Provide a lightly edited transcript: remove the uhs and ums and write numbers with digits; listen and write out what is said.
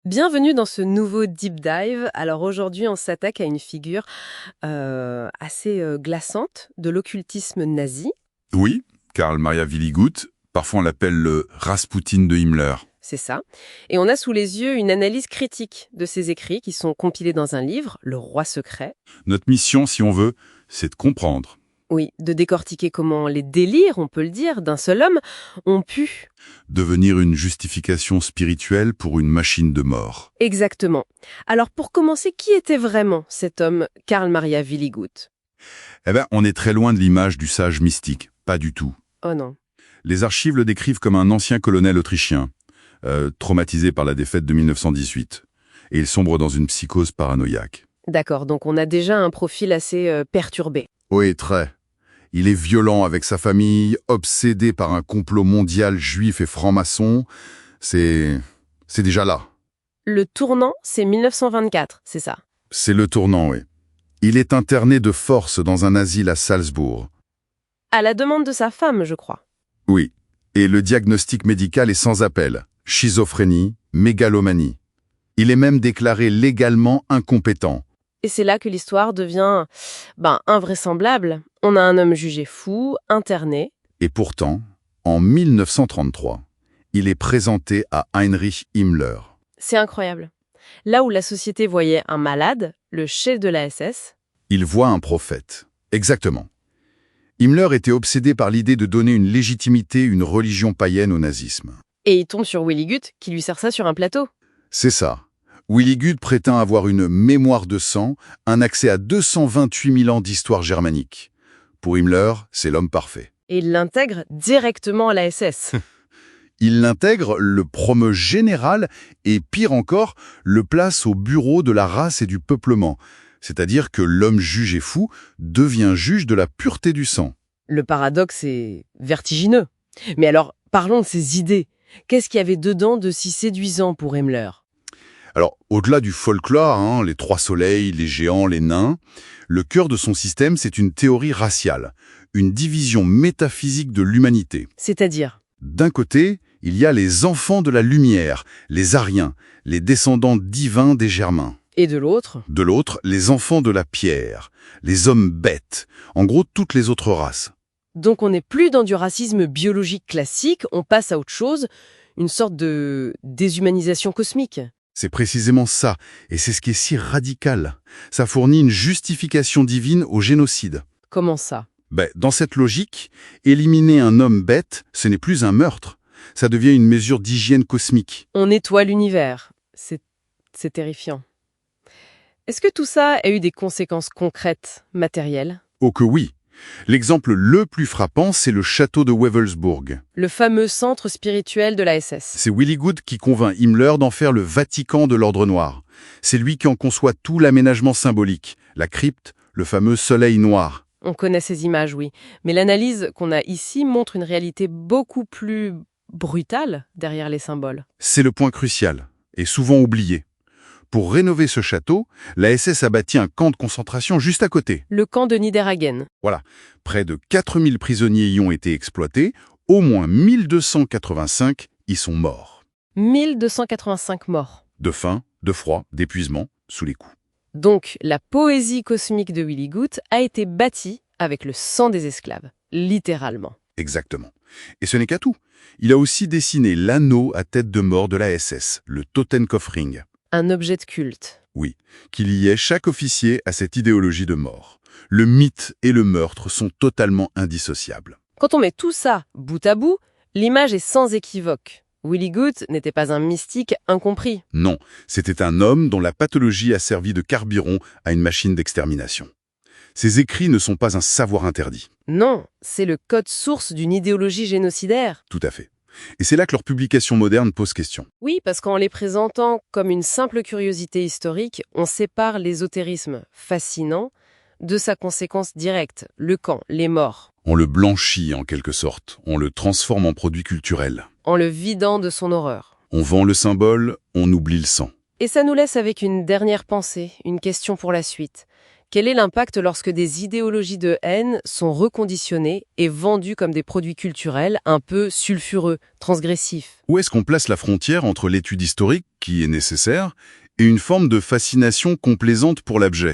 Bienvenue dans ce nouveau deep dive. Alors aujourd'hui, on s'attaque à une figure assez glaçante de l'occultisme nazi. Oui, Karl Maria Willigut, parfois on l'appelle le Rasputin de Himmler. C'est ça. Et on a sous les yeux une analyse critique de ses écrits qui sont compilés dans un livre, Le Roi secret. Notre mission, si on veut, c'est de comprendre. Oui, de décortiquer comment les délires, on peut le dire, d'un seul homme ont pu... Devenir une justification spirituelle pour une machine de mort. Exactement. Alors pour commencer, qui était vraiment cet homme, Karl Maria Willigut? Eh bien, on est très loin de l'image du sage mystique. Pas du tout. Oh non. Les archives le décrivent comme un ancien colonel autrichien, traumatisé par la défaite de 1918. Et il sombre dans une psychose paranoïaque. D'accord, donc on a déjà un profil assez perturbé. Oui, très. Il est violent avec sa famille, obsédé par un complot mondial juif et franc-maçon. C'est déjà là. Le tournant, c'est 1924, c'est ça. C'est le tournant, oui. Il est interné de force dans un asile à Salzbourg. À la demande de sa femme, je crois. Oui. Et le diagnostic médical est sans appel. Schizophrénie, mégalomanie. Il est même déclaré légalement incompétent. Et c'est là que l'histoire devient, invraisemblable. On a un homme jugé fou, interné. Et pourtant, en 1933, il est présenté à Heinrich Himmler. C'est incroyable. Là où la société voyait un malade, le chef de la SS... Il voit un prophète. Exactement. Himmler était obsédé par l'idée de donner une légitimité, une religion païenne au nazisme. Et il tombe sur Willigut, qui lui sert ça sur un plateau. C'est ça. Willigut prétend avoir une mémoire de sang, un accès à 228 000 ans d'histoire germanique. Pour Himmler, c'est l'homme parfait. Et il l'intègre directement à la SS. Il l'intègre, le promeut général et, pire encore, le place au bureau de la race et du peuplement. C'est-à-dire que l'homme jugé fou devient juge de la pureté du sang. Le paradoxe est vertigineux. Mais alors, parlons de ses idées. Qu'est-ce qu'il y avait dedans de si séduisant pour Himmler ? Alors, au-delà du folklore, les trois soleils, les géants, les nains, le cœur de son système, c'est une théorie raciale, une division métaphysique de l'humanité. C'est-à-dire ? D'un côté, il y a les enfants de la lumière, les Aryens, les descendants divins des Germains. Et de l'autre ? De l'autre, les enfants de la pierre, les hommes bêtes, en gros toutes les autres races. Donc on n'est plus dans du racisme biologique classique, on passe à autre chose, une sorte de déshumanisation cosmique. C'est précisément ça, et c'est ce qui est si radical. Ça fournit une justification divine au génocide. Comment ça ? Dans cette logique, éliminer un homme bête, ce n'est plus un meurtre. Ça devient une mesure d'hygiène cosmique. On nettoie l'univers. C'est terrifiant. Est-ce que tout ça a eu des conséquences concrètes, matérielles ? Oh que oui. L'exemple le plus frappant, c'est le château de Wewelsburg. Le fameux centre spirituel de la SS. C'est Willigut qui convainc Himmler d'en faire le Vatican de l'Ordre Noir. C'est lui qui en conçoit tout l'aménagement symbolique, la crypte, le fameux soleil noir. On connaît ces images, oui. Mais l'analyse qu'on a ici montre une réalité beaucoup plus brutale derrière les symboles. C'est le point crucial, et souvent oublié. Pour rénover ce château, la SS a bâti un camp de concentration juste à côté. Le camp de Niederhagen. Voilà, près de 4000 prisonniers y ont été exploités, au moins 1285 y sont morts. 1285 morts. De faim, de froid, d'épuisement, sous les coups. Donc, la poésie cosmique de Willigut a été bâtie avec le sang des esclaves, littéralement. Exactement. Et ce n'est qu'à tout. Il a aussi dessiné l'anneau à tête de mort de la SS, le Totenkopfring. Un objet de culte. Oui, qui liait chaque officier à cette idéologie de mort. Le mythe et le meurtre sont totalement indissociables. Quand on met tout ça bout à bout, l'image est sans équivoque. Willigut n'était pas un mystique incompris. Non, c'était un homme dont la pathologie a servi de carburant à une machine d'extermination. Ses écrits ne sont pas un savoir interdit. Non, c'est le code source d'une idéologie génocidaire. Tout à fait. Et c'est là que leur publication moderne pose question. Oui, parce qu'en les présentant comme une simple curiosité historique, on sépare l'ésotérisme fascinant de sa conséquence directe, le camp, les morts. On le blanchit en quelque sorte, on le transforme en produit culturel. En le vidant de son horreur. On vend le symbole, on oublie le sang. Et ça nous laisse avec une dernière pensée, une question pour la suite. Quel est l'impact lorsque des idéologies de haine sont reconditionnées et vendues comme des produits culturels un peu sulfureux, transgressifs ? Où est-ce qu'on place la frontière entre l'étude historique qui est nécessaire, et une forme de fascination complaisante pour l'objet.